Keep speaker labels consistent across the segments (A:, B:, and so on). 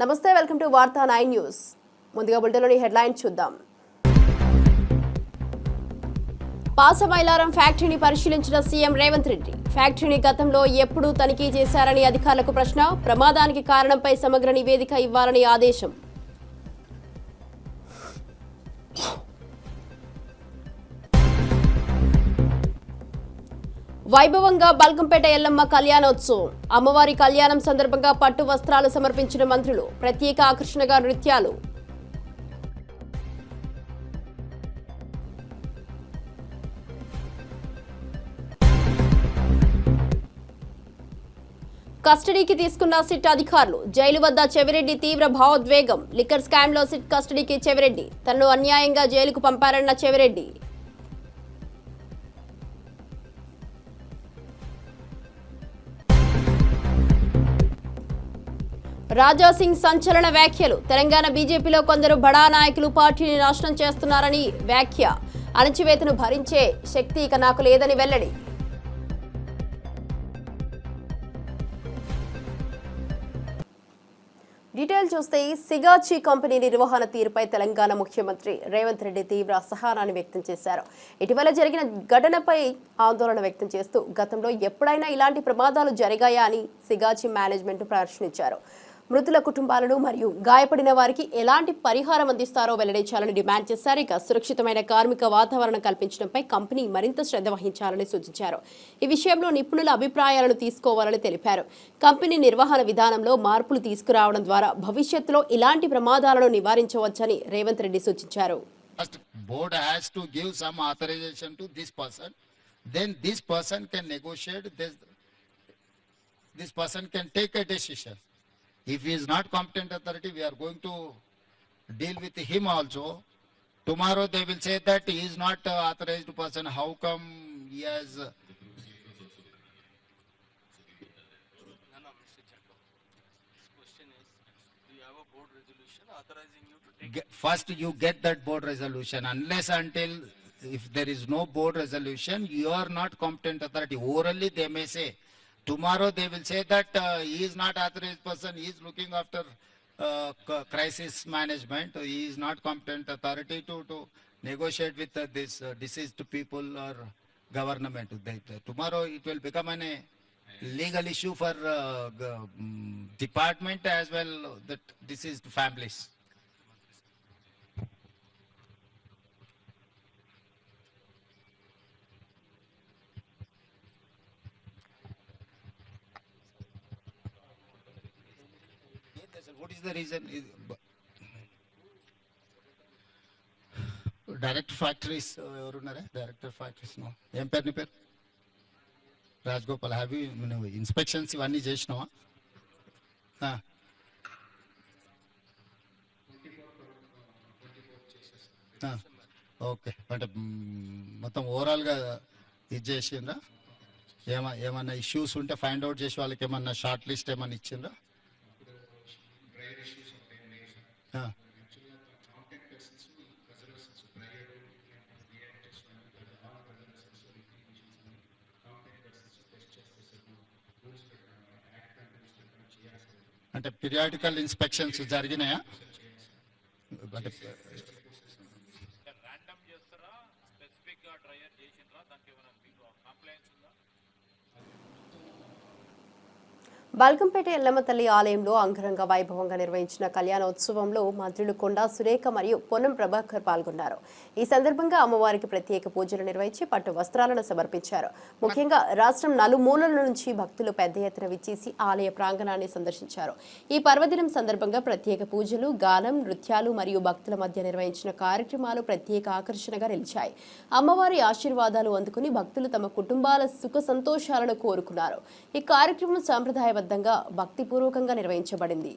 A: నమస్తే, welcome to వార్తా 9 news. ముందుగా బులెటిన్లోని హెడ్లైన్స్ చూద్దాం. పాసమైలారం ఫ్యాక్టరీని పరిశీలించిన సీఎం రేవంత్ రెడ్డి. ఫ్యాక్టరీని గతంలో ఎప్పుడు తనిఖీ చేశారని అధికారులకు ప్రశ్న. ప్రమాదానికి కారణంపై సమగ్ర నివేదిక ఇవ్వాలని ఆదేశం. వైభవంగా బల్కంపేట ఎల్లమ్మ కళ్యాణోత్సవం. అమ్మవారి కళ్యాణం సందర్భంగా పట్టు వస్త్రాలు సమర్పించిన మంత్రులు. ప్రత్యేక ఆకర్షణగా నృత్యాలు. కస్టడీకి తీసుకున్న సిట్ అధికారులు. జైలు వద్ద చెవిరెడ్డి తీవ్ర భావోద్వేగం. లిక్కర్ స్కామ్లో సిట్ కస్టడీకి చెవిరెడ్డి. తనను అన్యాయంగా జైలుకు పంపారన్న చెవిరెడ్డి. రాజాసింగ్ సంచలన వ్యాఖ్యలు. తెలంగాణ బీజేపీలో కొందరు బడా నాయకులు పార్టీని నాశనం చేస్తున్నారని వ్యాఖ్య. అణచివేతను భరించే శక్తి ఇక నాకు లేదని వెల్లడి. డీటెయిల్ చూస్తే సిగాచి కంపెనీ నిర్వహణ తీరుపై తెలంగాణ ముఖ్యమంత్రి రేవంత్ రెడ్డి తీవ్ర అసహనాన్ని వ్యక్తం చేశారు. ఇటీవల జరిగిన ఘటనపై ఆందోళన వ్యక్తం చేస్తూ గతంలో ఎప్పుడైనా ఇలాంటి ప్రమాదాలు జరిగాయా అని సిగాచి మేనేజ్మెంట్ ప్రశ్నించారు. మృతుల కుటుంబాలను మరియు గాయపడిన వారికి ఎలాంటి పరిహారం అందిస్తారో వెల్లడించాలని డిమాండ్ చేశారు. ఇక సురక్షితమైన కార్మిక వాతావరణం కల్పించడంపై కంపెనీ మరింత శ్రద్ధ వహించాలని సూచించారు. ఈ విషయంలో నిపుణుల అభిప్రాయాలను తీసుకోవాలని తెలిపారు. కంపెనీ నిర్వహణ విధానంలో మార్పులు తీసుకురావడం ద్వారా భవిష్యత్తులో ఇలాంటి ప్రమాదాలను నివారించవచ్చని రేవంత్ రెడ్డి సూచించారు.
B: Board has to give some authorization to this person. Then this person can negotiate. This person can take a decision. If he is not competent authority, we are going to deal with him also. Tomorrow they will say that he is not authorized person. How come he has?
C: No, Mr. Jacob. This question is, do you have a board resolution authorizing you to take?
B: First, you get that board resolution. Unless until if there is no board resolution, you are not competent authority. Orally, they may say. Tomorrow they will say that he is not authorized person, he is looking after crisis management, he is not competent authority to negotiate with this deceased people or government. Tomorrow it will become a legal issue for department as well that deceased families. What is the reason? Director factories, director factories, no. Em per ni per? Rajgopal, have you inspections ivanni chesinawa? Okay, అంటే మొత్తం ఓవరాల్గా ఇది చేసిండ్రా? ఏమన్నా issues ఉంటే find out చేసి వాళ్ళకి ఏమన్నా షార్ట్ లిస్ట్ ఏమన్నా ఇచ్చిండ్రా? అంటే పీరియాడికల్ ఇన్స్పెక్షన్స్ జరిగినాయా?
A: బల్కంపేట ఎల్లమ్మ తల్లి ఆలయంలో అంగరంగ వైభవంగా నిర్వహించిన కళ్యాణోత్సవంలో మంత్రులు కొండా సురేఖ మరియు పొన్నం ప్రభాకర్ పాల్గొన్నారు. ఈ సందర్భంగా అమ్మవారికి ప్రత్యేక పూజలు నిర్వహించి పట్టు వస్త్రాలను సమర్పించారు. ముఖ్యంగా రాష్ట్రం నలుమూలల నుంచి భక్తులు పెద్ద ఎత్తున విచ్చేసి ఆలయ ప్రాంగణాన్ని సందర్శించారు. ఈ పర్వదినం సందర్భంగా ప్రత్యేక పూజలు, గానం, నృత్యాలు మరియు భక్తుల మధ్య నిర్వహించిన కార్యక్రమాలు ప్రత్యేక ఆకర్షణగా నిలిచాయి. అమ్మవారి ఆశీర్వాదాలు అందుకుని భక్తులు తమ కుటుంబాల సుఖ సంతోషాలను కోరుకున్నారు. ఈ కార్యక్రమం సాంప్రదాయ భక్తిపూర్వకంగా నిర్వహించబడింది.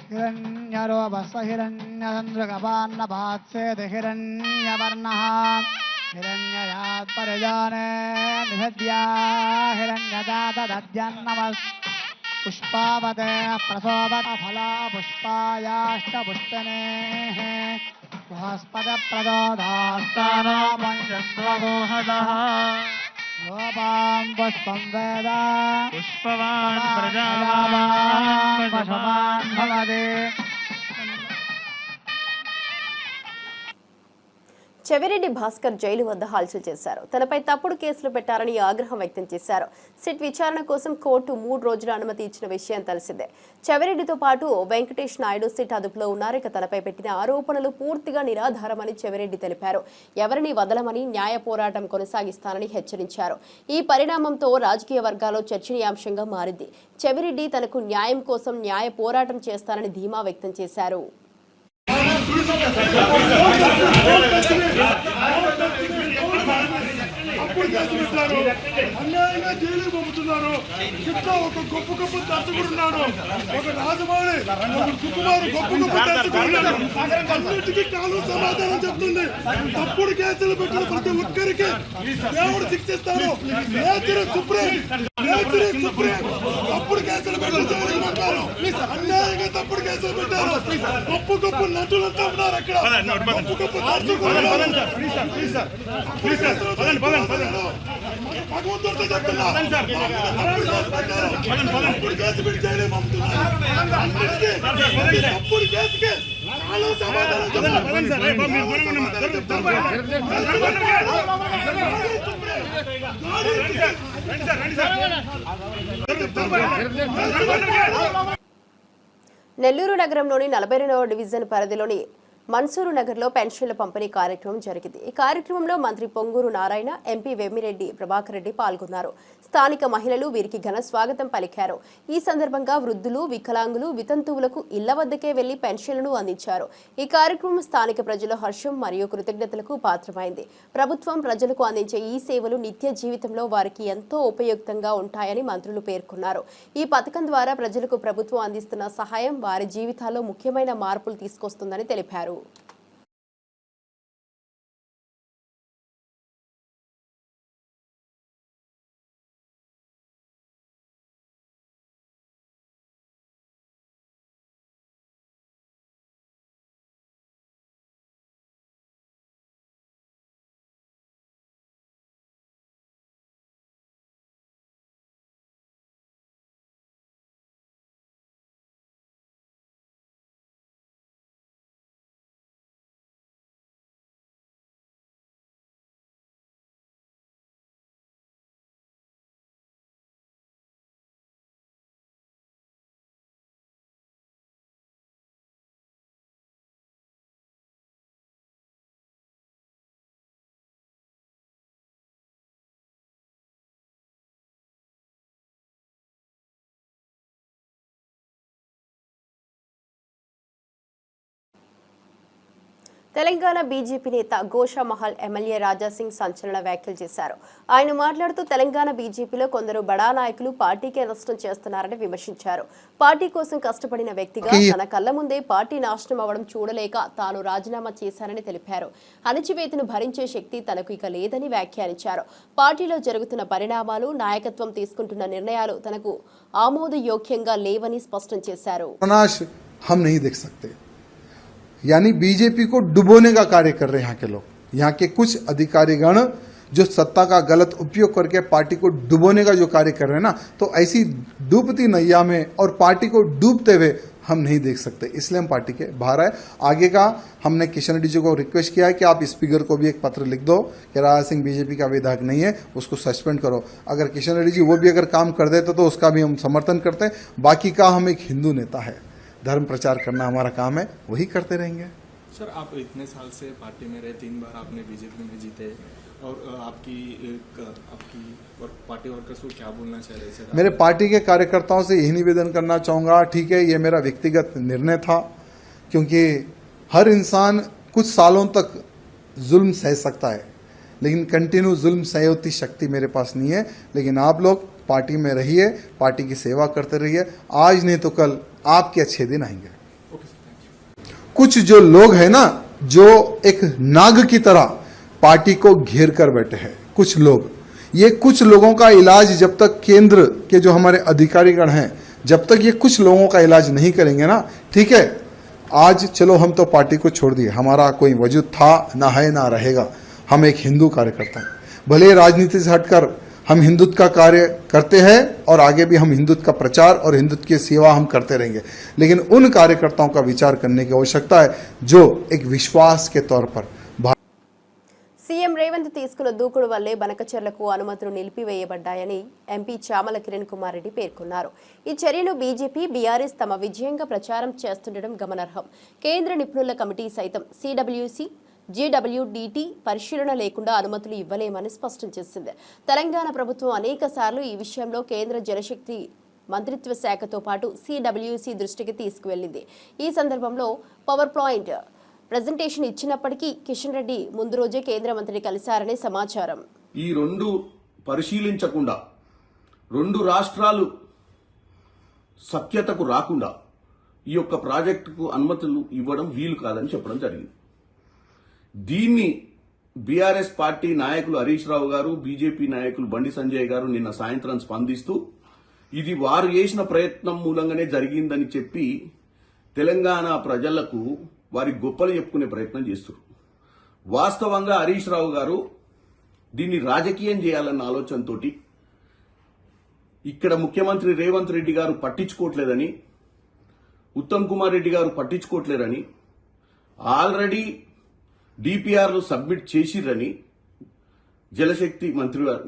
D: हिरण्यरोपस्य हिरण्यचन्द्रकपान्नपात्सेद हिरण्यवर्णः हिरण्ययात् परिजाने निषद्या हिरण्यजातदद्यन्नमस् पुष्पावते प्रसोपत फला पुष्पायाष्टपुष्पिनेः बृहस्पतिप्रदोदास्तानो पञ्चन्द्रगोहदः लोपां पुष्पं वेद
E: पुष्पवान् प्रजावान्
D: पशुमान् भवति।
A: చెవిరెడ్డి భాస్కర్ జైలు వద్ద హల్చల్ చేశారు. తనపై తప్పుడు కేసులు పెట్టారని ఆగ్రహం వ్యక్తం చేశారు. సిట్ విచారణ కోసం కోర్టు 3 రోజుల అనుమతి ఇచ్చిన విషయం తెలిసిందే. చెవిరెడ్డితో పాటు వెంకటేష్ నాయుడు సిట్ అదుపులో ఉన్నారు. ఇక తనపై పెట్టిన ఆరోపణలు పూర్తిగా నిరాధారమని చెవిరెడ్డి తెలిపారు. ఎవరిని వదలమని న్యాయ పోరాటం కొనసాగిస్తానని హెచ్చరించారు. ఈ పరిణామంతో రాజకీయ వర్గాల్లో చర్చనీయాంశంగా మారింది. చెవిరెడ్డి తనకు న్యాయం కోసం న్యాయ పోరాటం చేస్తానని ధీమా వ్యక్తం చేశారు.
F: అన్యాయంగా జైలు పంపుతున్నారు. చుట్టూ ఒక గొప్ప గొప్ప దర్శకుడున్నాడు, ఒక రాజమౌళి, ఒక సుకుమారు గొప్ప గొప్ప దర్శకుడున్నాడు. అన్నిటికీ కాలం సమాధానం చెప్తుంది. తప్పుడు కేసులు పెట్టిన ప్రతి ఒక్కరికి దేవుడు శిక్షిస్తారు. తప్పుడు కేసులు పెట్టి జైలు పంపారు. అన్యాయంగా తప్పుడు కేసులు పెట్టారు. గొప్ప గొప్ప నటులంతా ఉన్నారు అక్కడ. గొప్ప గొప్ప దర్శకుడు భగవంతుడితో చెప్తున్నా తప్పుడు కేసు పెట్టి జైలు పంపుతున్నారు. తప్పుడు కేసుకి చాలా సమాధానం
A: నెల్లూరు నగరంలోని 42వ డివిజన్ పరిధిలోని మన్సూరు నగర్లో పెన్షన్ల పంపిణీ కార్యక్రమం జరిగింది. ఈ కార్యక్రమంలో మంత్రి పొంగూరు నారాయణ, ఎంపీ వేమిరెడ్డి ప్రభాకర్ రెడ్డి పాల్గొన్నారు. స్థానిక మహిళలు వీరికి ఘన స్వాగతం పలికారు. ఈ సందర్భంగా వృద్ధులు, వికలాంగులు, వితంతువులకు ఇళ్ల వద్దకే వెళ్లి పెన్షన్లను అందించారు. ఈ కార్యక్రమం స్థానిక ప్రజల హర్షం మరియు కృతజ్ఞతలకు పాత్రమైంది. ప్రభుత్వం ప్రజలకు అందించే ఈ సేవలు నిత్య జీవితంలో వారికి ఎంతో ఉపయుక్తంగా ఉంటాయని మంత్రులు పేర్కొన్నారు. ఈ పథకం ద్వారా ప్రజలకు ప్రభుత్వం అందిస్తున్న సహాయం వారి జీవితాల్లో ముఖ్యమైన మార్పులు తీసుకొస్తుందని తెలిపారు. తెలంగాణ బీజేపీ నేత గోషామహల్ ఎమ్మెల్యే రాజాసింగ్ సంచలన వ్యాఖ్యలు చేశారు. ఆయన మాట్లాడుతూ తెలంగాణ బీజేపీలో కొందరు బడా నాయకులు పార్టీకే నష్టం చేస్తున్నారని విమర్శించారు. పార్టీ కోసం కష్టపడిన వ్యక్తిగా తన కళ్ల ముందే పార్టీ నాశనం అవ్వడం చూడలేక తాను రాజీనామా చేశానని తెలిపారు. అణచివేతను భరించే శక్తి తనకు ఇక లేదని వ్యాఖ్యానించారు. పార్టీలో జరుగుతున్న పరిణామాలు, నాయకత్వం తీసుకుంటున్న నిర్ణయాలు తనకు ఆమోదయోగ్యంగా లేవని స్పష్టం చేశారు.
G: यानी बीजेपी को डुबोने का कार्य कर रहे हैं यहाँ के लोग। यहाँ के कुछ अधिकारीगण जो सत्ता का गलत उपयोग करके पार्टी को डुबोने का जो कार्य कर रहे हैं ना, तो ऐसी डूबती नैया में और पार्टी को डूबते हुए हम नहीं देख सकते, इसलिए हम पार्टी के बाहर आए। आगे का हमने किशन रेड्डी जी को रिक्वेस्ट किया है कि आप स्पीकर को भी एक पत्र लिख दो कि राजा सिंह बीजेपी का विधायक नहीं है, उसको सस्पेंड करो। अगर किशन रेड्डी जी वो भी अगर काम कर देते तो उसका भी हम समर्थन करते हैं। बाकी का हम एक हिंदू नेता है, धर्म प्रचार करना हमारा काम है, वही करते रहेंगे।
E: सर, आप इतने साल से पार्टी में रहे, 3 बार आपने बीजेपी में जीते और आपकी और पार्टी वर्कर्स को क्या बोलना चाह रहे हैं?
G: मेरे पार्टी के कार्यकर्ताओं से यही निवेदन करना चाहूँगा, ठीक है ये मेरा व्यक्तिगत निर्णय था, क्योंकि हर इंसान कुछ सालों तक जुल्म सह सकता है, लेकिन कंटिन्यू जुल्म सहयोती शक्ति मेरे पास नहीं है। लेकिन आप लोग पार्टी में रहिए, पार्टी की सेवा करते रहिए, आज नहीं तो कल आपके अच्छे दिन आएंगे। कुछ जो लोग हैं ना, जो एक नाग की तरह पार्टी को घेर कर बैठे हैं, कुछ लोग, ये कुछ लोगों का इलाज जब तक केंद्र के जो हमारे अधिकारीगण हैं, जब तक ये कुछ लोगों का इलाज नहीं करेंगे ना, ठीक है, आज चलो हम तो पार्टी को छोड़ दिए, हमारा कोई वजूद था ना है ना रहेगा। हम एक हिंदू कार्यकर्ता हैं, भले राजनीति से हटकर हम हिंदुत्व का कार्य करते हैं और आगे भी हम हिंदुत्व का प्रचार और हिंदुत्व की सेवा हम करते रहेंगे, लेकिन उन कार्यकर्ताओं का विचार करने की आवश्यकता है जो एक विश्वास के तौर पर
A: సీఎం రేవంత్ తీసుకున్న దూకుడు వల్లే బనకచెర్లకు అనుమతులు నిలిపివేయబడ్డాయని ఎంపీ చామల కిరణ్ కుమార్ రెడ్డి పేర్కొన్నారు. ఈ చర్యను బీజేపీ, బీఆర్ఎస్ తమ విజయంగా ప్రచారం చేస్తుండడం గమనార్హం. కేంద్ర నిపుణుల కమిటీ సైతం సిడబ్ల్యూసీ, జీడబ్ల్యూడీటీ పరిశీలన లేకుండా అనుమతులు ఇవ్వలేమని స్పష్టం చేసింది. తెలంగాణ ప్రభుత్వం అనేకసార్లు ఈ విషయంలో కేంద్ర జలశక్తి మంత్రిత్వ శాఖతో పాటు సిడబ్ల్యూసీ దృష్టికి తీసుకువెళ్లింది. ఈ సందర్భంలో పవర్ పాయింట్ ప్రెజెంటేషన్ ఇచ్చినప్పటికీ కిషన్ రెడ్డి ముందు రోజే కేంద్ర మంత్రిని కలిశారనే సమాచారం.
H: ఈ రెండు పరిశీలించకుండా, రెండు రాష్ట్రాలు సఖ్యతకు రాకుండా ఈ యొక్క ప్రాజెక్టుకు అనుమతులు ఇవ్వడం వీలు కాదని చెప్పడం జరిగింది. దీన్ని బీఆర్ఎస్ పార్టీ నాయకులు హరీష్ రావు గారు, బీజేపీ నాయకులు బండి సంజయ్ గారు నిన్న సాయంత్రం స్పందిస్తూ ఇది వారు చేసిన ప్రయత్నం మూలంగానే జరిగిందని చెప్పి తెలంగాణ ప్రజలకు వారి గొప్పలు చెప్పుకునే ప్రయత్నం చేస్తారు. వాస్తవంగా హరీష్ రావు గారు దీన్ని రాజకీయం చేయాలన్న ఆలోచనతోటి ఇక్కడ ముఖ్యమంత్రి రేవంత్ రెడ్డి గారు పట్టించుకోవట్లేదని, ఉత్తమ్ కుమార్ రెడ్డి గారు పట్టించుకోవట్లేరని, ఆల్రెడీ డిపిఆర్లు సబ్మిట్ చేసిరని జలశక్తి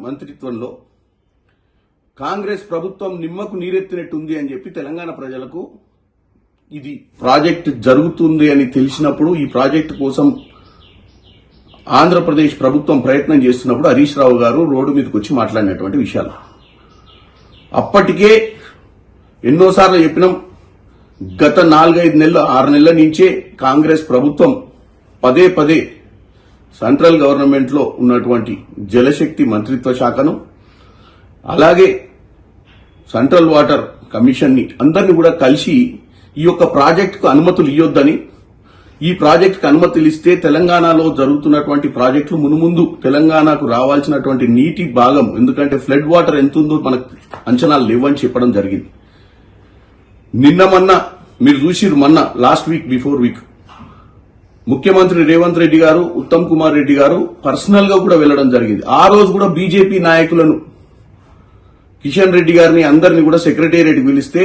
H: మంత్రిత్వంలో కాంగ్రెస్ ప్రభుత్వం నిమ్మకు నీరెత్తినట్టుంది అని చెప్పి తెలంగాణ ప్రజలకు ఇది ప్రాజెక్ట్ జరుగుతుంది అని తెలిసినప్పుడు ఈ ప్రాజెక్టు కోసం ఆంధ్రప్రదేశ్ ప్రభుత్వం ప్రయత్నం చేస్తున్నప్పుడు హరీష్ రావు గారు రోడ్డు మీదకి వచ్చి మాట్లాడినటువంటి విషయాలు అప్పటికే ఎన్నోసార్లు చెప్పినాం. గత 4-5 నెలలు 6 నెలల నుంచే కాంగ్రెస్ ప్రభుత్వం పదే పదే సెంట్రల్ గవర్నమెంట్ లో ఉన్నటువంటి జలశక్తి మంత్రిత్వ శాఖను, అలాగే సెంట్రల్ వాటర్ కమిషన్ ని అందరినీ కూడా కలిసి ఈ యొక్క ప్రాజెక్టుకు అనుమతులు ఇవ్వొద్దని, ఈ ప్రాజెక్టుకు అనుమతులు ఇస్తే తెలంగాణలో జరుగుతున్నటువంటి ప్రాజెక్టులు మునుముందు తెలంగాణకు రావాల్సినటువంటి నీటి భాగం, ఎందుకంటే ఫ్లడ్ వాటర్ ఎంత ఉందో మనకు అంచనాలు లేవని చెప్పడం జరిగింది. నిన్న మొన్న మీరు చూసిరు, మొన్న లాస్ట్ వీక్ బిఫోర్ వీక్ ముఖ్యమంత్రి రేవంత్ రెడ్డి గారు, ఉత్తమ్ కుమార్ రెడ్డి గారు పర్సనల్ గా కూడా వెళ్లడం జరిగింది. ఆ రోజు కూడా బీజేపీ నాయకులను, కిషన్ రెడ్డి గారిని అందరినీ కూడా సెక్రటేరియట్ పిలిస్తే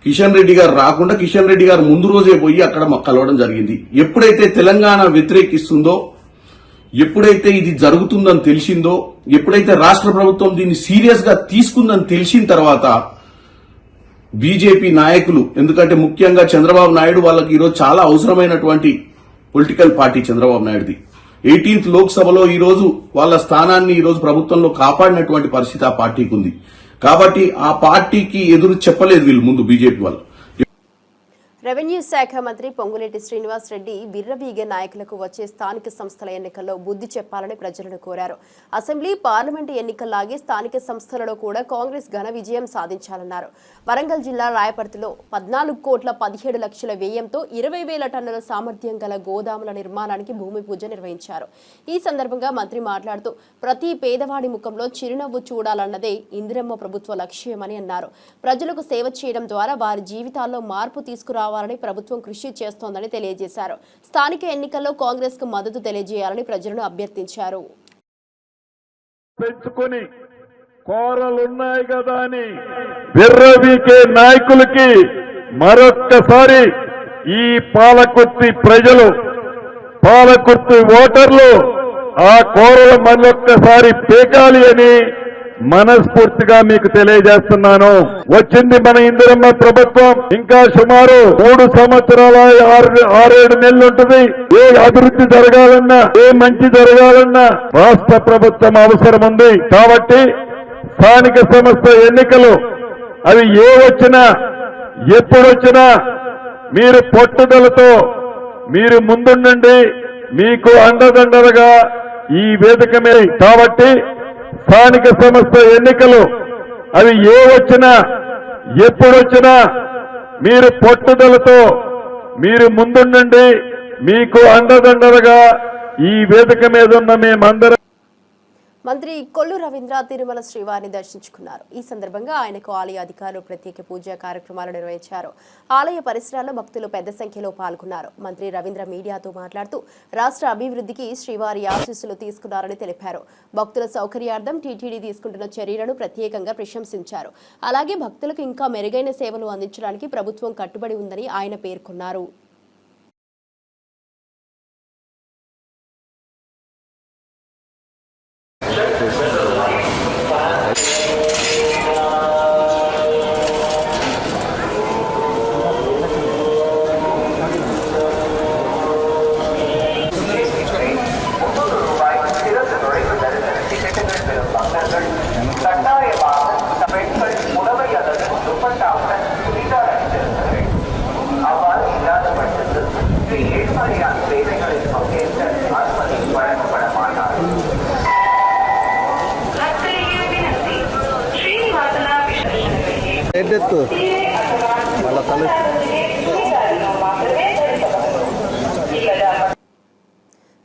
H: కిషన్ రెడ్డి గారు రాకుండా కిషన్ రెడ్డి గారు ముందు రోజే పోయి అక్కడ కలవడం జరిగింది. ఎప్పుడైతే తెలంగాణ వ్యతిరేకిస్తుందో, ఎప్పుడైతే ఇది జరుగుతుందని తెలిసిందో, ఎప్పుడైతే రాష్ట్ర ప్రభుత్వం దీన్ని సీరియస్ గా తీసుకుందని తెలిసిన తర్వాత బీజేపీ నాయకులు, ఎందుకంటే ముఖ్యంగా చంద్రబాబు నాయుడు వాళ్ళకి ఈరోజు చాలా అవసరమైనటువంటి పొలిటికల్ పార్టీ చంద్రబాబు నాయుడుది, 18th లోక్సభలో ఈ రోజు వాళ్ళ స్థానాన్ని ఈ రోజు ప్రభుత్వంలో కాపాడినటువంటి పరిస్థితి ఆ పార్టీకి ఉంది. కాబట్టి ఆ పార్టీకి ఎదురు చెప్పలేదు వీళ్ళు ముందు బీజేపీ వాళ్ళు.
A: రెవెన్యూ శాఖ మంత్రి పొంగులేటి శ్రీనివాస్ రెడ్డి విర్రవీగే నాయకులకు వచ్చే స్థానిక సంస్థల ఎన్నికల్లో బుద్ధి చెప్పాలని ప్రజలను కోరారు. అసెంబ్లీ, పార్లమెంటు ఎన్నికల్లాగే స్థానిక సంస్థలలో కూడా కాంగ్రెస్ ఘన విజయం సాధించాలన్నారు. వరంగల్ జిల్లా రాయపర్తిలో 14,17,00,000 వ్యయంతో 20,000 టన్నుల సామర్థ్యం గల గోదాముల నిర్మాణానికి భూమి పూజ నిర్వహించారు. ఈ సందర్భంగా మంత్రి మాట్లాడుతూ ప్రతి పేదవాడి ముఖంలో చిరునవ్వు చూడాలన్నదే ఇందిరమ్మ ప్రభుత్వ లక్ష్యమని అన్నారు. ప్రజలకు సేవ చేయడం ద్వారా వారి జీవితాల్లో మార్పు తీసుకురావాలని ప్రభుత్వం కృషి చేస్తోందని తెలియజేశారు. స్థానిక ఎన్నికల్లో కాంగ్రెస్ కు మద్దతు తెలియజేయాలని ప్రజలను అభ్యర్థించారు.
I: పెంచుకొని కోరలున్నాయి కదా అని విర్రవీకే నాయకులకి మరొక్కసారి ఈ పాలకుర్తి ప్రజలు, పాలకుర్తి ఓటర్లు ఆ కోరలు మరొక్కసారి పేకాలి అని మనస్ఫూర్తిగా మీకు తెలియజేస్తున్నాను. వచ్చింది మన ఇందిరమ్మ ప్రభుత్వం. ఇంకా సుమారు 3 సంవత్సరాల 6-7 నెలలు ఉంటుంది. ఏ అభివృద్ధి జరగాలన్నా, ఏ మంచి జరగాలన్నా రాష్ట్ర ప్రభుత్వం అవసరం ఉంది. కాబట్టి స్థానిక సంస్థ ఎన్నికలు అవి ఏ వచ్చినా, ఎప్పుడొచ్చినా మీరు పట్టుదలతో మీరు ముందుండండి. మీకు అండదండలుగా ఈ వేదిక మీద. కాబట్టి స్థానిక సంస్థ ఎన్నికలు అవి ఏ వచ్చినా, ఎప్పుడొచ్చినా మీరు పట్టుదలతో మీరు ముందుండండి. మీకు అండదండలుగా ఈ వేదిక మీద ఉన్న మేమందరం.
A: మంత్రి కొల్లు రవీంద్ర తిరుమల శ్రీవారిని దర్శించుకున్నారు. ఈ సందర్భంగా ఆయనకు ఆలయ అధికారులు ప్రత్యేక పూజా కార్యక్రమాలు నిర్వహించారు. ఆలయ పరిసరాల్లో భక్తులు పెద్ద సంఖ్యలో పాల్గొన్నారు. మంత్రి రవీంద్ర మీడియాతో మాట్లాడుతూ రాష్ట్ర అభివృద్ధికి శ్రీవారి ఆశీస్సులు తీసుకున్నారని తెలిపారు. భక్తుల సౌకర్యార్థం టీటీడీ తీసుకుంటున్న చర్యలను ప్రత్యేకంగా ప్రశంసించారు. అలాగే భక్తులకు ఇంకా మెరుగైన సేవలు అందించడానికి ప్రభుత్వం కట్టుబడి ఉందని ఆయన పేర్కొన్నారు.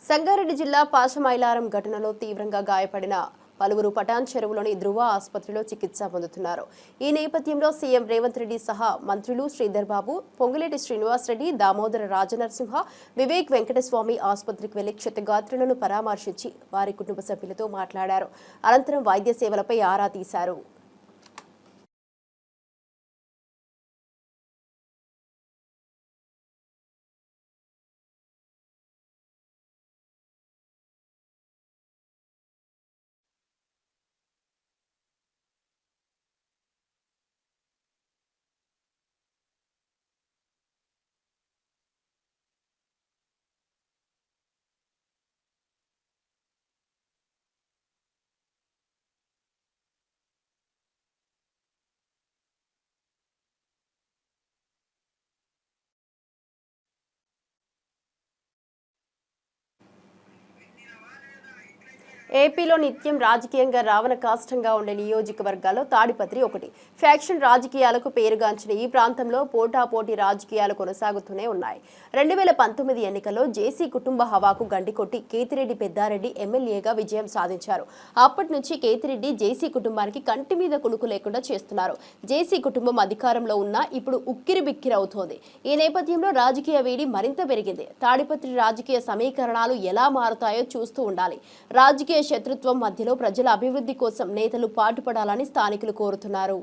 A: సంగారెడ్డి జిల్లా పాశమైలారం ఘటనలో తీవ్రంగా గాయపడిన పలువురు పటాన్ చెరువులోని ధృవ ఆసుపత్రిలో చికిత్స పొందుతున్నారు. ఈ నేపథ్యంలో సీఎం రేవంత్ రెడ్డి సహా మంత్రులు శ్రీధర్ బాబు, పొంగులేటి శ్రీనివాసరెడ్డి, దామోదర రాజనరసింహ, వివేక్ వెంకటస్వామి ఆసుపత్రికి వెళ్లి క్షతగాత్రులను పరామర్శించి వారి కుటుంబ సభ్యులతో మాట్లాడారు. అనంతరం వైద్య సేవలపై ఆరా తీశారు. ఏపీలో నిత్యం రాజకీయంగా రావణ కాష్టంగా ఉండే నియోజకవర్గాల్లో తాడిపత్రి ఒకటి. ఫ్యాక్షన్ రాజకీయాలకు పేరుగాంచిన ఈ ప్రాంతంలో పోటాపోటీ రాజకీయాలు కొనసాగుతూనే ఉన్నాయి. 2019 ఎన్నికల్లో జేసీ కుటుంబ హవాకు గండికొట్టి కేతిరెడ్డి పెద్దారెడ్డి ఎమ్మెల్యేగా విజయం సాధించారు. అప్పటి నుంచి కేతిరెడ్డి జేసీ కుటుంబానికి కంటి మీద కునుకు లేకుండా చేస్తున్నారు. జేసీ కుటుంబం అధికారంలో ఉన్నా ఇప్పుడు ఉక్కిరి బిక్కిరవుతోంది. ఈ నేపథ్యంలో రాజకీయ వేడి మరింత పెరిగింది. తాడిపత్రి రాజకీయ సమీకరణాలు ఎలా మారుతాయో చూస్తూ ఉండాలి. రాజకీయ శత్రుత్వం మధ్యలో ప్రజల అభివృద్ధి కోసం నేతలు పాటుపడాలని స్థానికులు కోరుతున్నారు.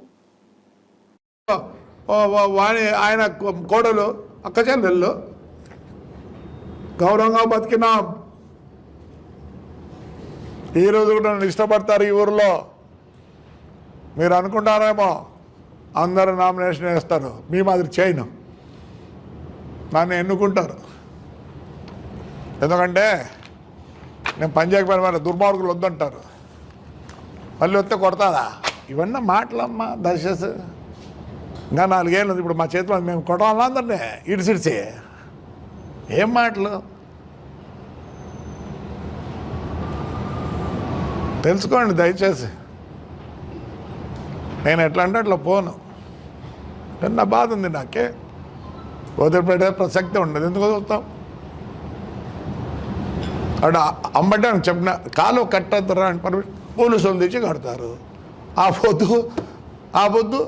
J: ఆయన కోడలు అక్క చెల్లెళ్ళు గౌరవంగా బతికిన ఈరోజు కూడా నన్ను ఇష్టపడతారు. ఈ ఊరిలో మీరు అనుకుంటారేమో అందరూ నామినేషన్ వేస్తారు, మీ మాదిరి చేయను, నన్ను ఎన్నుకుంటారు. ఎందుకంటే నేను పనిచేయకపోయిన వాళ్ళ దుర్మార్గులు వద్దంటారు. మళ్ళీ వస్తే కొడతాదా? ఇవన్నీ మాటలమ్మా. దశ ఇంకా 4 ఏళ్ళు ఇప్పుడు మా చేతిలో మేము కొట్టాలన్నా అందరినీ ఇడిసిడిచి ఏం మాటలు తెలుసుకోండి దయచేసి. నేను ఎట్లా అంటే అట్లా పోను. నా బాధ ఉంది, నాకే వదిలిపెట్టే ప్రసక్తే ఉండదు. ఎందుకు వదులుతాం? అక్కడ అమ్మటే చెప్పిన కాలువ కట్టద్దురా అని పోలీసులు తెచ్చి కడతారు. ఆ పొద్దు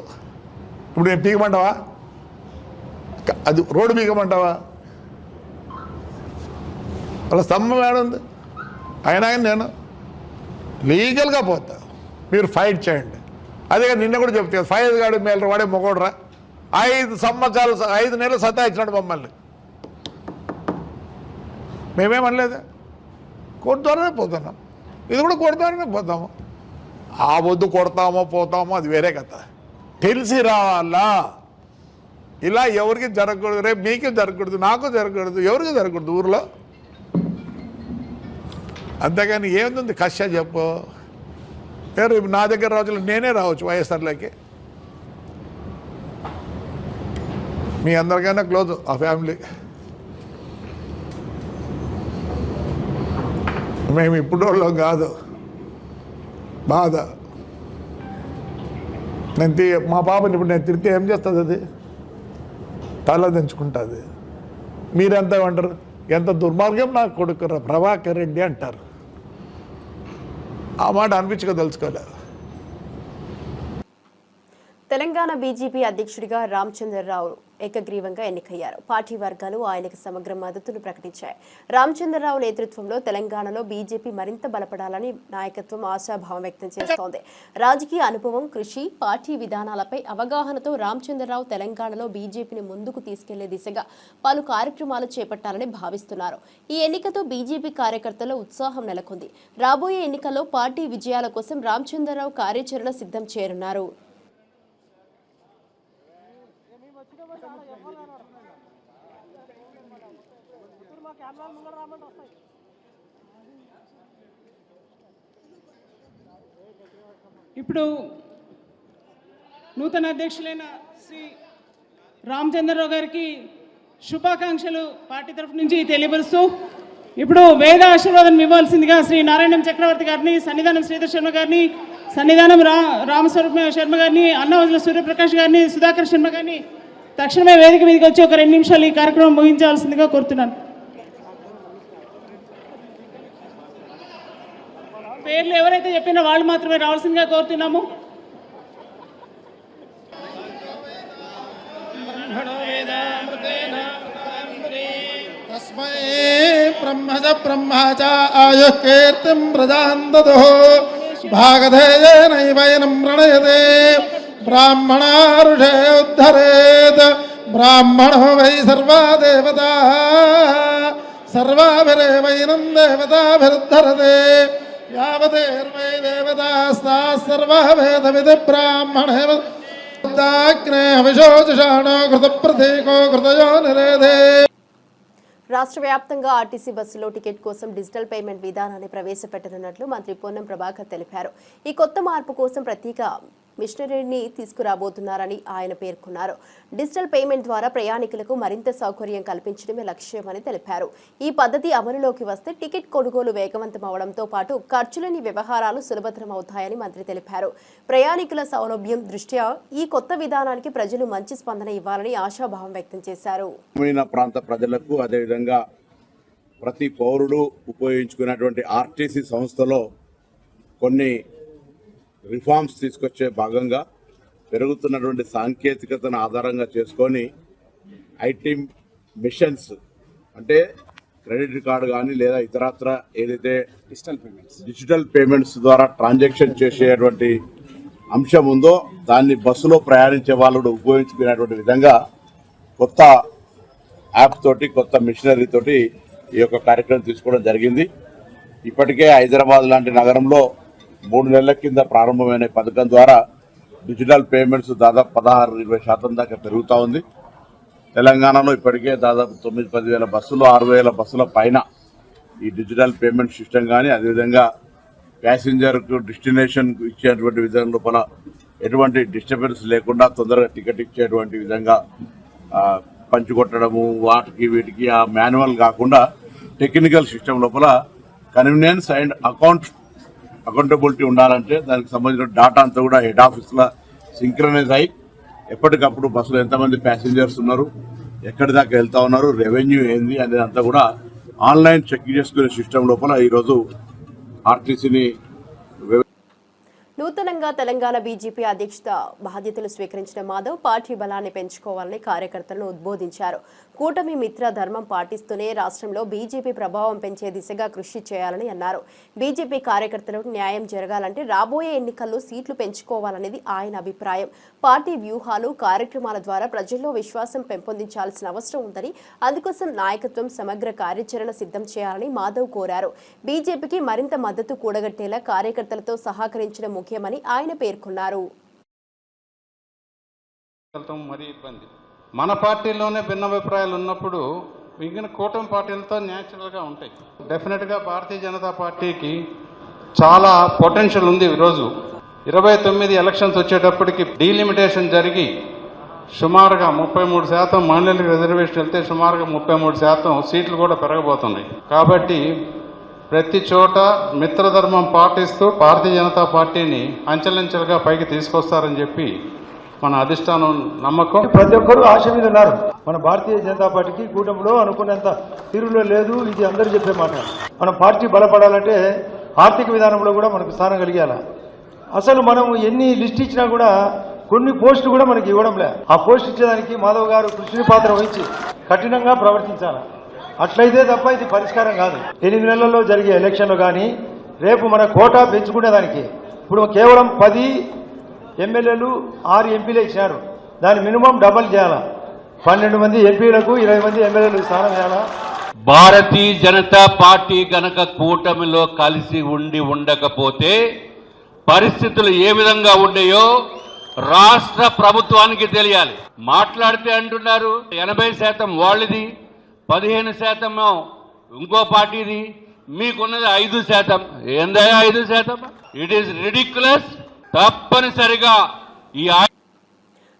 J: ఇప్పుడు నేను పీకమంటావా? అది రోడ్డు పీకమంటావా? వాళ్ళ స్తంభం ఏడుంది? అయినా కానీ నేను లీగల్గా పోతా, మీరు ఫైట్ చేయండి. అదే కానీ నిన్న కూడా చెప్తాను, ఫైజ్ గాడి మేలు వాడే మొగోడరా 5 సంవత్సరాలు 5 నెలలు సతాయించినాడు మమ్మల్ని. మేమేమనలేదు, కొడతానే పోతున్నాం. ఇది కూడా కొడతానే పోతాము. ఆ వద్దు కొడతామో పోతామో అది వేరే కథ. తెలిసి రావాలా, ఇలా ఎవరికి జరగకూడదు, రేపు మీకు జరగకూడదు, నాకు జరగకూడదు, ఎవరికి జరగకూడదు ఊరిలో. అంతేగాని ఏముంది కష్ట చెప్పు. రేపు నా దగ్గర రోజులు నేనే రావచ్చు వైఎస్ఆర్లోకి. మీ అందరికైనా క్లోజ్ ఆ ఫ్యామిలీ. మేము ఇప్పుడు వాళ్ళం కాదు. బాధ నేను మా పాపని ఇప్పుడు నేను తిరిగితే ఏం చేస్తుంది? అది తల దించుకుంటుంది. మీరెంత అంటారు? ఎంత దుర్మార్గం నా కొడుకు ప్రభాకర్ రెడ్డి అంటారు. ఆ మాట అనిపించక తెలుసుకోలేదు.
A: తెలంగాణ బీజేపీ అధ్యక్షుడిగా రామచంద్రరావు ఏకగ్రీవంగా ఎన్నికయ్యారు. పార్టీ వర్గాలు ఆయనకు సమగ్ర మద్దతును ప్రకటించాయి. రామచంద్రరావు నేతృత్వంలో తెలంగాణలో బీజేపీ మరింత బలపడాలని నాయకత్వం ఆశాభావం వ్యక్తం చేస్తోంది. రాజకీయ అనుభవం, కృషి, పార్టీ విధానాలపై అవగాహనతో రామచంద్రరావు తెలంగాణలో బీజేపీని ముందుకు తీసుకెళ్లే దిశగా పలు కార్యక్రమాలు చేపట్టాలని భావిస్తున్నారు. ఈ ఎన్నికతో బీజేపీ కార్యకర్తల్లో ఉత్సాహం నెలకొంది. రాబోయే ఎన్నికల్లో పార్టీ విజయాల కోసం రామచంద్రరావు కార్యాచరణ సిద్ధం చేరున్నారు.
K: ఇప్పుడు నూతన అధ్యక్షులైన శ్రీ రామచంద్రరావు గారికి శుభాకాంక్షలు పార్టీ తరఫు నుంచి తెలియపరుస్తూ ఇప్పుడు వేద ఆశీర్వాదం ఇవ్వాల్సిందిగా శ్రీ నారాయణం చక్రవర్తి గారిని, సన్నిధానం శ్రీధర్ శర్మ గారిని, సన్నిధానం రామస్వరూప శర్మ గారిని, అన్నవజుల సూర్యప్రకాష్ గారిని, సుధాకర్ శర్మ గారిని తక్షణమే వేదిక మీదకి వచ్చి ఒక 2 నిమిషాలు ఈ కార్యక్రమం ముగించాల్సిందిగా కోరుతున్నాను. పేర్లు ఎవరైతే చెప్పినా వాళ్ళు మాత్రమే రావాల్సిందిగా కోరుతున్నాము.
F: తస్మై బ్రహ్మజ బ్రహ్మచ ఆయుః కీర్తిం ప్రజాందదో భాగధేయేనైవైనం ప్రణయతే బ్రాహ్మణారుషే ఉద్ధరేత్ బ్రాహ్మణో వై సర్వా దేవతా సర్వాభిరేవైనం దేవతాభిరుద్ధరతే యావదేర్వై దేవతాస్తా సర్వా వేదవిధి బ్రాహ్మణే విశోషాణో కృత ప్రతీకో కృతయో నిరేధే.
A: రాష్ట్ర వ్యాప్తంగా ఆర్టీసీ బస్సులో టికెట్ కోసం డిజిటల్ పేమెంట్ విధానాన్ని ప్రవేశపెట్టనున్నట్లు మంత్రి పొన్నం ప్రభాకర్ తెలిపారు. ఈ కొత్త మార్పు కోసం ప్రత్యేక మిషనరీని తీసుకురాబోతున్నారని ఆయన పేర్కొన్నారు. డిజిటల్ పేమెంట్ ద్వారా ప్రయాణికులకు మరింత సౌకర్యం కల్పించడమే లక్ష్యమని తెలిపారు. ఈ పద్ధతి అమలులోకి వస్తే టికెట్ కొనుగోలు వేగవంతం అవడంతో పాటు ఖర్చులేని వ్యవహారాలు సులభతరం అవుతాయని మంత్రి తెలిపారు. ప్రయాణికుల సౌలభ్యం దృష్ట్యా ఈ కొత్త విధానానికి ప్రజలు మంచి స్పందన ఇవ్వాలని ఆశాభావం వ్యక్తం చేశారు.
H: ప్రాంత ప్రజలకు అదేవిధంగా ప్రతి పౌరుడు ఉపయోగించుకున్నటువంటి ఆర్టీసీ సంస్థలో కొన్ని రిఫార్మ్స్ తీసుకొచ్చే భాగంగా పెరుగుతున్నటువంటి సాంకేతికతను ఆధారంగా చేసుకొని ఐటీ మిషన్స్ అంటే క్రెడిట్ కార్డు కానీ లేదా ఇతరత్ర ఏదైతే డిజిటల్ పేమెంట్స్ ద్వారా ట్రాన్సాక్షన్ చేసేటువంటి అంశం ఉందో దాన్ని బస్సులో ప్రయాణించే వాళ్ళు ఉపయోగించుకునేటువంటి విధంగా కొత్త యాప్ తోటి కొత్త మిషనరీ తోటి ఈ యొక్క కార్యక్రమం తీసుకోవడం జరిగింది. ఇప్పటికే హైదరాబాద్ లాంటి నగరంలో 3 నెలల కింద ప్రారంభమైన పథకం ద్వారా డిజిటల్ పేమెంట్స్ దాదాపు 16-20% దాకా పెరుగుతూ ఉంది. తెలంగాణలో ఇప్పటికే దాదాపు 9-10 వేల బస్సులు 6,000 బస్సుల పైన ఈ డిజిటల్ పేమెంట్ సిస్టమ్ కానీ అదేవిధంగా ప్యాసింజర్కు డెస్టినేషన్ ఇచ్చేటువంటి విధానం లోపల ఎటువంటి డిస్టర్బెన్స్ లేకుండా తొందరగా టికెట్ ఇచ్చేటువంటి విధంగా పంచుకొట్టడము వాటికి వీటికి ఆ మాన్యువల్ కాకుండా టెక్నికల్ సిస్టమ్ లోపల కన్వీనియన్స్ అండ్ అకౌంటబిలిటీ ఉండాలంటే దానికి సంబంధించిన డాటా అంతా కూడా హెడ్ ఆఫీస్లో సింక్రనైజ్ అయ్యి ఎప్పటికప్పుడు బస్సులో ఎంతమంది ప్యాసింజర్స్ ఉన్నారు, ఎక్కడి దాకా వెళ్తా ఉన్నారు, రెవెన్యూ ఏంది అనేది అంతా కూడా ఆన్లైన్ చెక్ చేసుకునే సిస్టమ్ లోపల ఈరోజు ఆర్టీసీని
A: నూతనంగా తెలంగాణ బీజేపీ అధ్యక్షత బాధ్యతలు స్వీకరించిన మాధవ్ పార్టీ బలాన్ని పెంచుకోవాలని కార్యకర్తలను ఉద్బోధించారు. కూటమి మిత్ర ధర్మం పాటిస్తూనే రాష్ట్రంలో బీజేపీ ప్రభావం పెంచే దిశగా కృషి చేయాలని అన్నారు. బీజేపీ కార్యకర్తలకు న్యాయం జరగాలంటే రాబోయే ఎన్నికల్లో సీట్లు పెంచుకోవాలనేది ఆయన అభిప్రాయం. పార్టీ వ్యూహాలు, కార్యక్రమాల ద్వారా ప్రజల్లో విశ్వాసం పెంపొందించాల్సిన అవసరం ఉందని, అందుకోసం నాయకత్వం సమగ్ర కార్యాచరణ సిద్ధం చేయాలని మాధవ్ కోరారు. బీజేపీకి మరింత మద్దతు కూడగట్టేలా కార్యకర్తలతో సహకరించడం ముఖ్యమని ఆయన పేర్కొన్నారు.
L: మన పార్టీలోనే భిన్నాభిప్రాయాలు ఉన్నప్పుడు మిగిలిన కూటమి పార్టీలతో న్యాచురల్గా ఉంటాయి. డెఫినెట్గా భారతీయ జనతా పార్టీకి చాలా పొటెన్షియల్ ఉంది. ఈరోజు 29 ఎలక్షన్స్ వచ్చేటప్పటికి డీలిమిటేషన్ జరిగి సుమారుగా 33% మహిళలకు రిజర్వేషన్ వెళ్తే సుమారుగా 33% సీట్లు కూడా పెరగబోతున్నాయి. కాబట్టి ప్రతి చోట మిత్రధర్మం పాటిస్తూ భారతీయ జనతా పార్టీని అంచెలంచెలుగా పైకి తీసుకొస్తారని చెప్పి మన అధిష్టానం నమ్మకం.
M: ప్రతి ఒక్కరూ ఆశ మీద ఉన్నారు. మన భారతీయ జనతా పార్టీకి కూటమిలో అనుకున్నంత తీరులో లేదు. ఇది అందరూ చెప్పే మాట. మన పార్టీ బలపడాలంటే ఆర్థిక విధానంలో కూడా మనకు స్థానం కలిగాల. అసలు మనం ఎన్ని లిస్ట్ ఇచ్చినా కూడా కొన్ని పోస్టులు కూడా మనకి ఇవ్వడంలే. ఆ పోస్ట్ ఇచ్చేదానికి మాధవ్ గారు కృషిని పాత్ర వహించి కఠినంగా ప్రవర్తించాలి. అట్లయితే తప్ప ఇది పరిష్కారం కాదు. 8 నెలల్లో జరిగే ఎలక్షన్లు కానీ రేపు మన కోటా పెంచుకునేదానికి ఇప్పుడు కేవలం 10 ఎమ్మెల్యేలు 6 ఎంపీలే ఇచ్చారు. దాని మినిమం డబల్ చేయాలా. 12 మంది ఎంపీలకు 20 మంది ఎమ్మెల్యేలకు స్థానం చేయాలా.
C: భారతీయ జనతా పార్టీ గనక కూటమిలో కలిసి ఉండకపోతే పరిస్థితులు ఏ విధంగా ఉండేయో రాష్ట్ర ప్రభుత్వానికి తెలియాలి. మాట్లాడితే అంటున్నారు 80% వాళ్ళది, 15% ఇంకో పార్టీది, మీకున్నది 5%. ఏందయ్యా 5%? It is ridiculous. తప్పనిసరిగా ఈ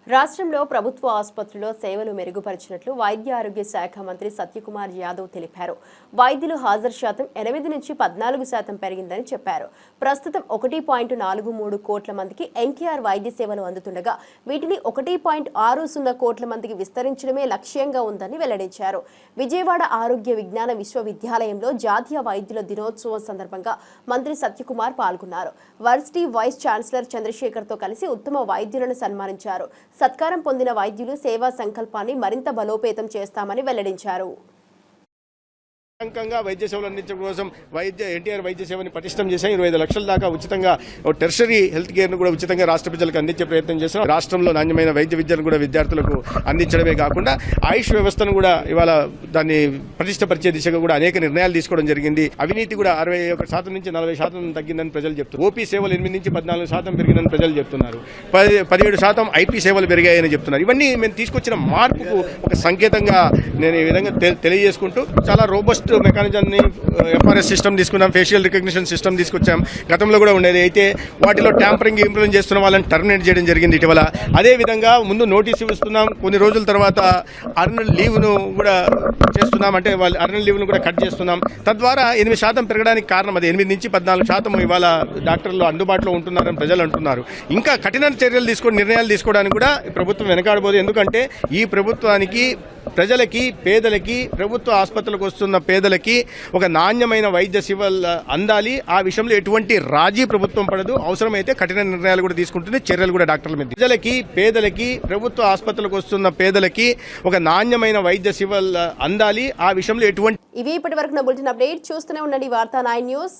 A: రాష్ట్రంలో ప్రభుత్వ ఆసుపత్రుల్లో సేవలు మెరుగుపరిచినట్లు వైద్య ఆరోగ్య శాఖ మంత్రి సత్యకుమార్ యాదవ్ తెలిపారు. వైద్యులు హాజరు శాతం 8 నుంచి 14% పెరిగిందని చెప్పారు. ప్రస్తుతం 1.43 కోట్ల మందికి ఎన్టీఆర్ వైద్య సేవలు అందుతుండగా వీటిని 1.60 కోట్ల మందికి విస్తరించడమే లక్ష్యంగా ఉందని వెల్లడించారు. విజయవాడ ఆరోగ్య విజ్ఞాన విశ్వవిద్యాలయంలో జాతీయ వైద్యుల దినోత్సవం సందర్భంగా మంత్రి సత్యకుమార్ పాల్గొన్నారు. వర్సిటీ వైస్ ఛాన్సలర్ చంద్రశేఖర్తో కలిసి ఉత్తమ వైద్యులను సన్మానించారు. సత్కారం పొందిన వైద్యులు సేవా సంకల్పాన్ని మరింత బలోపేతం చేస్తామని వెల్లడించారు.
E: వైద్య సేవలు అందించడం కోసం ఎన్టీఆర్ వైద్య సేవని పటిష్టం చేశాం. 25 లక్షల దాకా ఉచితంగా టెర్షరీ హెల్త్ కేర్ ను కూడా ఉచితంగా రాష్ట్ర ప్రజలకు అందించే ప్రయత్నం చేస్తున్నాం. రాష్ట్రంలో నాణ్యమైన వైద్య విద్యను కూడా విద్యార్థులకు అందించడమే కాకుండా ఆయుష్ వ్యవస్థను కూడా ఇవాళ దాన్ని పటిష్టపరిచే దిశగా కూడా అనేక నిర్ణయాలు తీసుకోవడం జరిగింది. అవినీతి కూడా 61% నుంచి 40% తగ్గిందని ప్రజలు చెప్తున్నారు. ఓపీ సేవలు 8 నుంచి 14% పెరిగిందని ప్రజలు చెప్తున్నారు. 17% ఐపీ సేవలు పెరిగాయని చెప్తున్నారు. ఇవన్నీ మేము తీసుకొచ్చిన మార్పుకు ఒక సంకేతంగా నేను ఈ విధంగా తెలియజేసుకుంటూ చాలా రోబస్ట్ మెకానిజాన్ని ఎఫ్ఆర్ఎస్ సిస్టమ్ తీసుకున్నాం, ఫేషియల్ రికగ్నిషన్ సిస్టమ్ తీసుకొచ్చాం. గతంలో కూడా ఉండేది. అయితే వాటిలో ట్యాంపరింగ్ ఇంప్లిమెంట్ చేస్తున్న వాళ్ళని టర్మినేట్ చేయడం జరిగింది ఇటీవల. అదేవిధంగా ముందు నోటీసు ఇస్తున్నాం, కొన్ని రోజుల తర్వాత అర్నల్ లీవ్ను కూడా చేస్తున్నాం. అంటే వాళ్ళు అర్నల్ లీవ్ను కూడా కట్ చేస్తున్నాం. తద్వారా 8% పెరగడానికి కారణం అది. 8 నుంచి 14% ఇవాళ డాక్టర్లు అందుబాటులో ఉంటున్నారని ప్రజలు అంటున్నారు. ఇంకా కఠిన చర్యలు నిర్ణయాలు తీసుకోవడానికి కూడా ప్రభుత్వం వెనకాడబోదు. ఎందుకంటే ఈ ప్రభుత్వానికి ప్రజలకి, పేదలకి, ప్రభుత్వ ఆసుపత్రులకు వస్తున్న పేదలకి ఒక నాణ్యమైన వైద్య సేవలు అందాలి. ఆ విషయంలో ఎటువంటి రాజీ ప్రభుత్వం పడదు. అవసరమైతే కఠిన నిర్ణయాలు కూడా తీసుకుంటుంది, చర్యలు కూడా డాక్టర్ల మీద. ప్రజలకి, పేదలకి, ప్రభుత్వ ఆసుపత్రులకు వస్తున్న పేదలకి ఒక నాణ్యమైన వైద్య సేవలు అందాలి. ఆ విషయంలో ఎటువంటి
A: ఇవి ఇప్పటి వరకు నా బులెటిన్ అప్డేట్ చూస్తూనే ఉండండి వార్తా 9 న్యూస్.